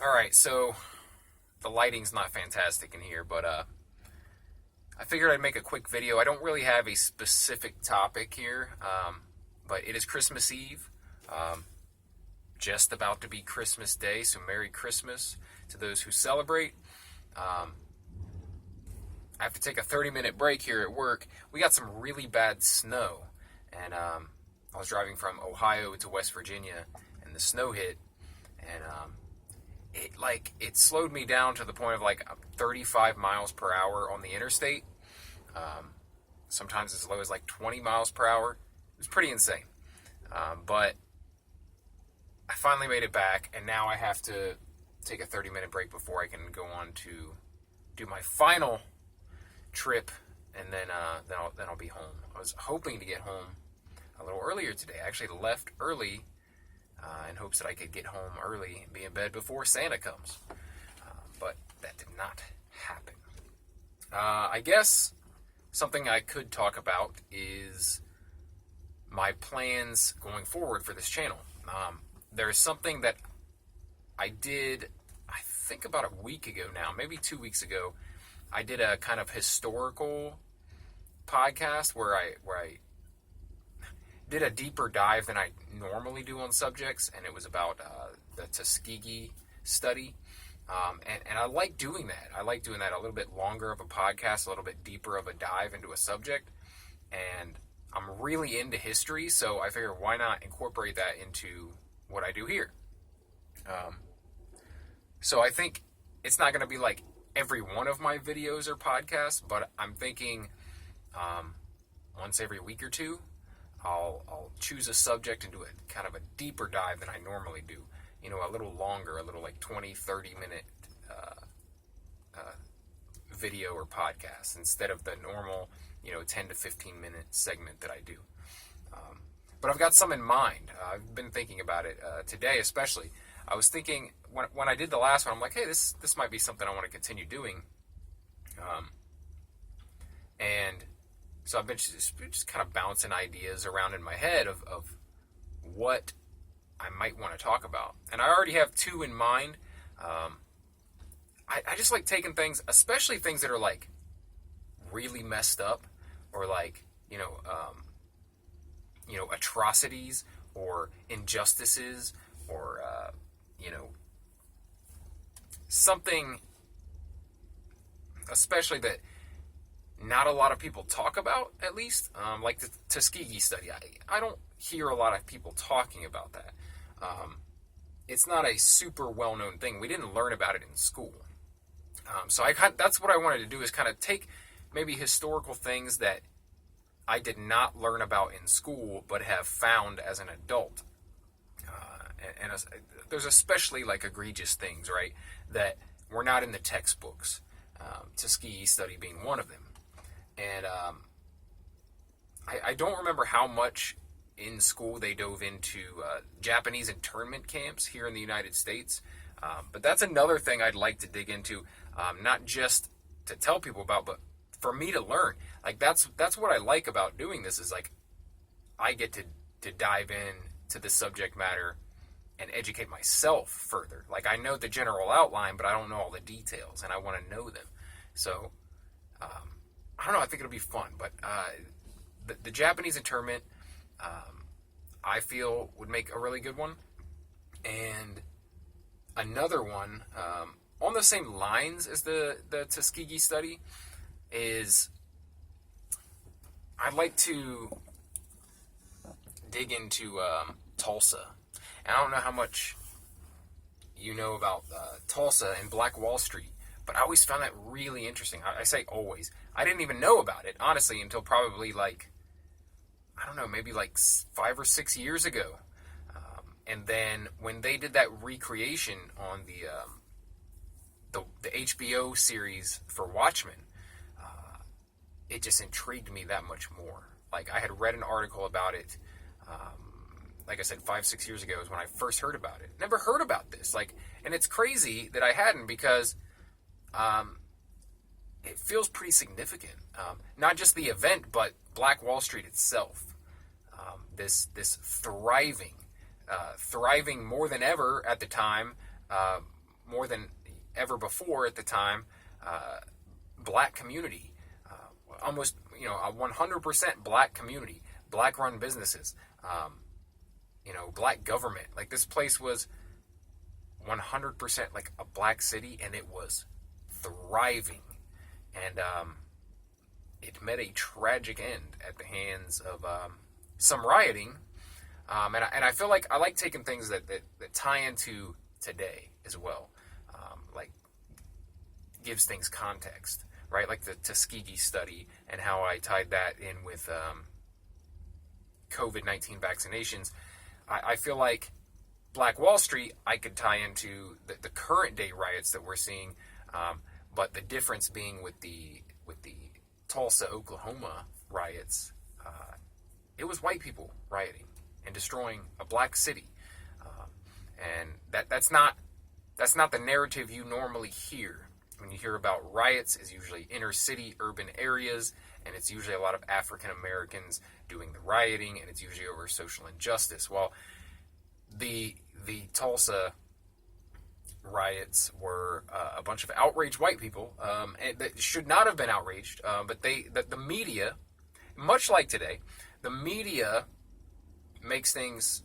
Alright, so the lighting's not fantastic in here, but I figured I'd make a quick video. I don't really have a specific topic here, but it is Christmas Eve. Just about to be Christmas Day, so Merry Christmas to those who celebrate. I have to take a 30-minute break here at work. We got some really bad snow, and I was driving from Ohio to West Virginia, and the snow hit, and it slowed me down to the point of like 35 miles per hour on the interstate. Sometimes as low as like 20 miles per hour. It was pretty insane. But I finally made it back, and now I have to take a 30-minute break before I can go on to do my final trip, and then I'll be home. I was hoping to get home a little earlier today. I actually left early in hopes that I could get home early and be in bed before Santa comes. But that did not happen. I guess something I could talk about is my plans going forward for this channel. There's something that I did, I think about a week ago now, maybe 2 weeks ago. I did a kind of historical podcast where I did a deeper dive than I normally do on subjects, and it was about the Tuskegee study. And I like doing that. I like doing that a little bit longer of a podcast, a little bit deeper of a dive into a subject. And I'm really into history, so I figured why not incorporate that into what I do here. So I think it's not going to be like every one of my videos or podcasts, but I'm thinking once every week or two, I'll choose a subject and do a kind of a deeper dive than I normally do. You know, a little longer, a little like 20, 30-minute video or podcast instead of the normal, 10 to 15-minute segment that I do. But I've got some in mind. I've been thinking about it today especially. I was thinking, when I did the last one, I'm like, hey, this might be something I want to continue doing. And so I've been just kind of bouncing ideas around in my head of what I might want to talk about. And I already have two in mind. I just like taking things, especially things that are like really messed up, or like, atrocities or injustices, or, something especially that not a lot of people talk about, at least, like the Tuskegee study. I don't hear a lot of people talking about that. It's not a super well-known thing. We didn't learn about it in school. So that's what I wanted to do, is kind of take maybe historical things that I did not learn about in school, but have found as an adult. There's especially like egregious things, right, that were not in the textbooks. Tuskegee study being one of them. And I don't remember how much in school they dove into Japanese internment camps here in the United States. But that's another thing I'd like to dig into, not just to tell people about, but for me to learn. Like that's what I like about doing this, is like I get to dive in to the subject matter and educate myself further. Like I know the general outline, but I don't know all the details, and I want to know them. So I don't know, I think it'll be fun. But the Japanese internment, I feel would make a really good one. And another one, on the same lines as the Tuskegee study, is I'd like to dig into Tulsa. And I don't know how much you know about Tulsa and Black Wall Street, but I always found that really interesting. I say always. I didn't even know about it, honestly, until probably maybe like 5 or 6 years ago. And then when they did that recreation on the HBO series for Watchmen, it just intrigued me that much more. Like I had read an article about it, like I said, 5, 6 years ago is when I first heard about it. Never heard about this. And it's crazy that I hadn't, because it feels pretty significant. Not just the event, but Black Wall Street itself. This thriving more than ever at the time, more than ever before at the time, black community, almost, a 100% black community, black run businesses, black government. Like, this place was 100% like a black city, and it was thriving. And it met a tragic end at the hands of some rioting. And I feel like I like taking things that tie into today as well. Like, gives things context, right? Like the Tuskegee study and how I tied that in with COVID-19 vaccinations. I feel like Black Wall Street, I could tie into the current day riots that we're seeing, but the difference being with the Tulsa, Oklahoma riots, it was white people rioting and destroying a black city, and that's not the narrative you normally hear. When you hear about riots, it's usually inner city, urban areas, and it's usually a lot of African Americans doing the rioting, and it's usually over social injustice. Well, the Tulsa riots were a bunch of outraged white people, and that should not have been outraged, but the media, much like today, the media makes things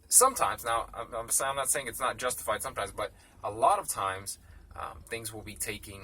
sometimes. Now, I'm not saying it's not justified sometimes, but a lot of times things will be taken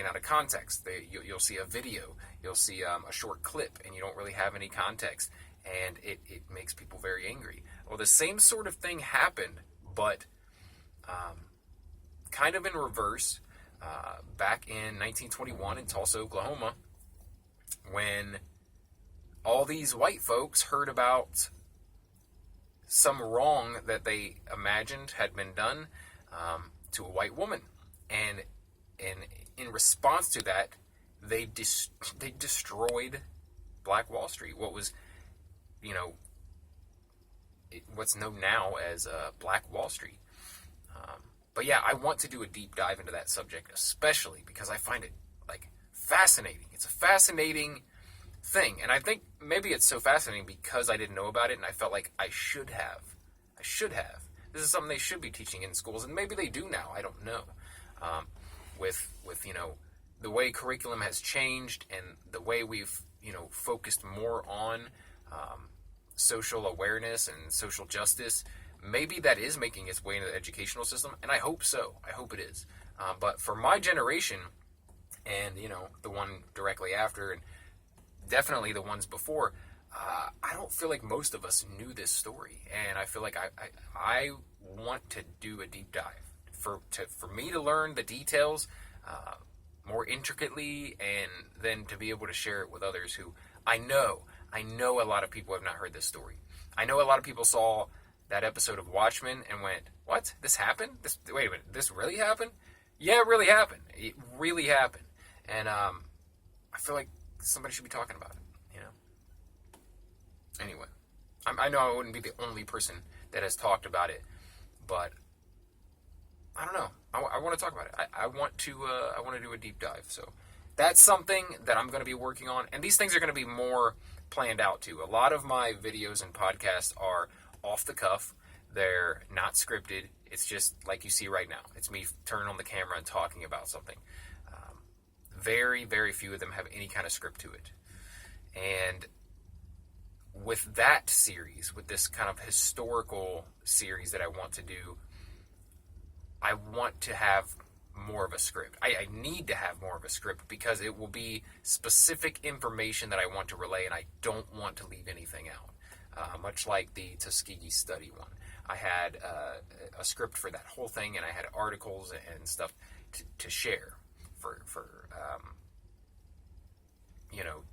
out of context. You'll see a video, you'll see a short clip, and you don't really have any context, and it makes people very angry. Well, the same sort of thing happened, but kind of in reverse, back in 1921 in Tulsa, Oklahoma, when all these white folks heard about some wrong that they imagined had been done to a white woman. And in response to that, they destroyed Black Wall Street, what was, what's known now as Black Wall Street. But yeah, I want to do a deep dive into that subject, especially because I find it, like, fascinating. It's a fascinating thing, and I think maybe it's so fascinating because I didn't know about it, and I felt like I should have. This is something they should be teaching in schools, and maybe they do now. I don't know. With the way curriculum has changed and the way we've focused more on social awareness and social justice, maybe that is making its way into the educational system, and I hope so. I hope it is. But for my generation, and the one directly after, and definitely the ones before, I don't feel like most of us knew this story, and I feel like I want to do a deep dive for me to learn the details more intricately, and then to be able to share it with others who I know a lot of people have not heard this story. I know a lot of people saw that episode of Watchmen and went, "What? This happened? Wait a minute, this really happened?" Yeah, it really happened. It really happened, and I feel like somebody should be talking about it. Anyway, I know I wouldn't be the only person that has talked about it, but I don't know. I want to talk about it. I want to do a deep dive. So that's something that I'm going to be working on, and these things are going to be more planned out too. A lot of my videos and podcasts are off the cuff. They're not scripted. It's just like you see right now. It's me turning on the camera and talking about something. Very, very few of them have any kind of script to it. And with that series, with this kind of historical series that I want to do, I want to have more of a script. I need to have more of a script because it will be specific information that I want to relay, and I don't want to leave anything out. Much like the Tuskegee study one. I had a script for that whole thing, and I had articles and stuff to share for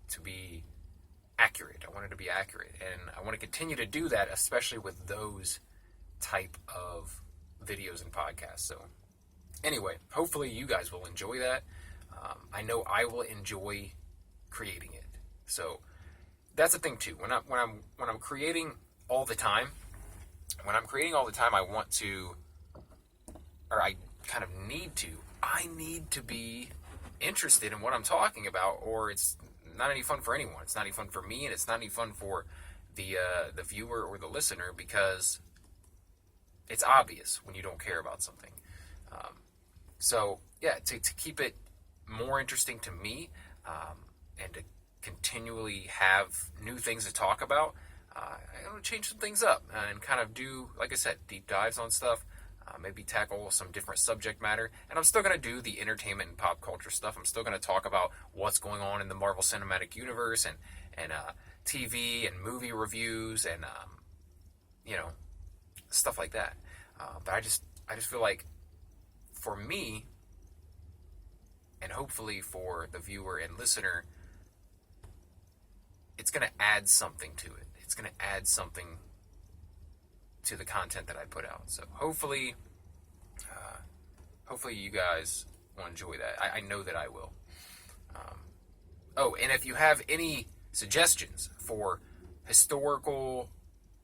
to be accurate. I wanted to be accurate, and I want to continue to do that, especially with those type of videos and podcasts. So anyway, hopefully you guys will enjoy that. I know I will enjoy creating it. So that's the thing too. When I'm creating all the time, I want to, or I kind of need to. I need to be interested in what I'm talking about, or it's not any fun for anyone. It's not any fun for me, and it's not any fun for the viewer or the listener, because it's obvious when you don't care about something. So yeah, to keep it more interesting to me, and to continually have new things to talk about, I'm going to change some things up and kind of do, like I said, deep dives on stuff. Maybe tackle some different subject matter, and I'm still going to do the entertainment and pop culture stuff. I'm still going to talk about what's going on in the Marvel Cinematic Universe and TV and movie reviews and stuff like that. But I just feel like, for me, and hopefully for the viewer and listener, it's going to add something to it. It's going to add something to the content that I put out. So hopefully you guys will enjoy that. I know that I will. And if you have any suggestions for historical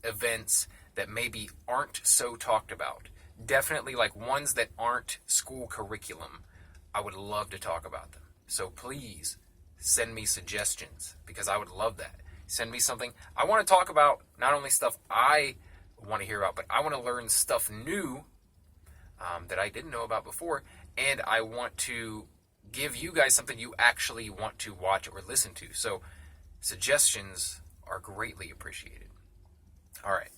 events that maybe aren't so talked about, definitely like ones that aren't school curriculum, I would love to talk about them. So please send me suggestions, because I would love that. Send me something. I want to talk about not only stuff I want to hear about, but I want to learn stuff new that I didn't know about before, and I want to give you guys something you actually want to watch or listen to. So suggestions are greatly appreciated. All right.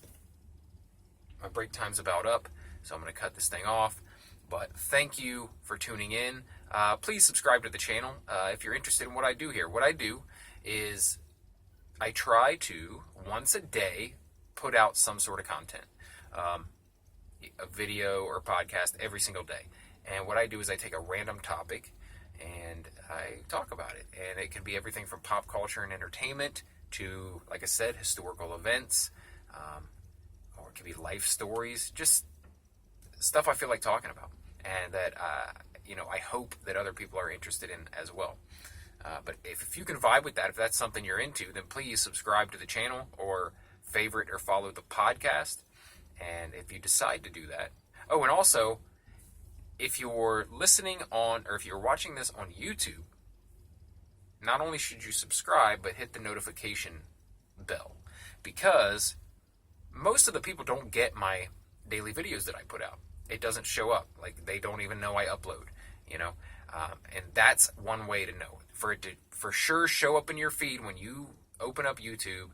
My break time's about up, so I'm going to cut this thing off. But thank you for tuning in. Please subscribe to the channel if you're interested in what I do here. What I do is I try to, once a day, put out some sort of content. A video or podcast every single day. And what I do is I take a random topic and I talk about it. And it can be everything from pop culture and entertainment to, like I said, historical events, or it could be life stories, just stuff I feel like talking about, and that I hope that other people are interested in as well. But if you can vibe with that, if that's something you're into, then please subscribe to the channel or favorite or follow the podcast. And if you decide to do that, and also, if you're listening on, or if you're watching this on YouTube, not only should you subscribe, but hit the notification bell, because most of the people don't get my daily videos that I put out. It doesn't show up. Like, they don't even know I upload, and that's one way to know. For it to for sure show up in your feed when you open up YouTube,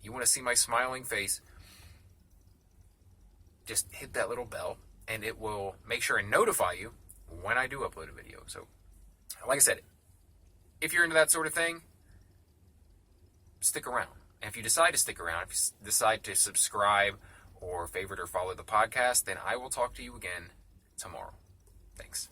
you want to see my smiling face, just hit that little bell, and it will make sure and notify you when I do upload a video. So, like I said, if you're into that sort of thing, stick around. And if you decide to stick around, if you decide to subscribe or favorite or follow the podcast, then I will talk to you again tomorrow. Thanks.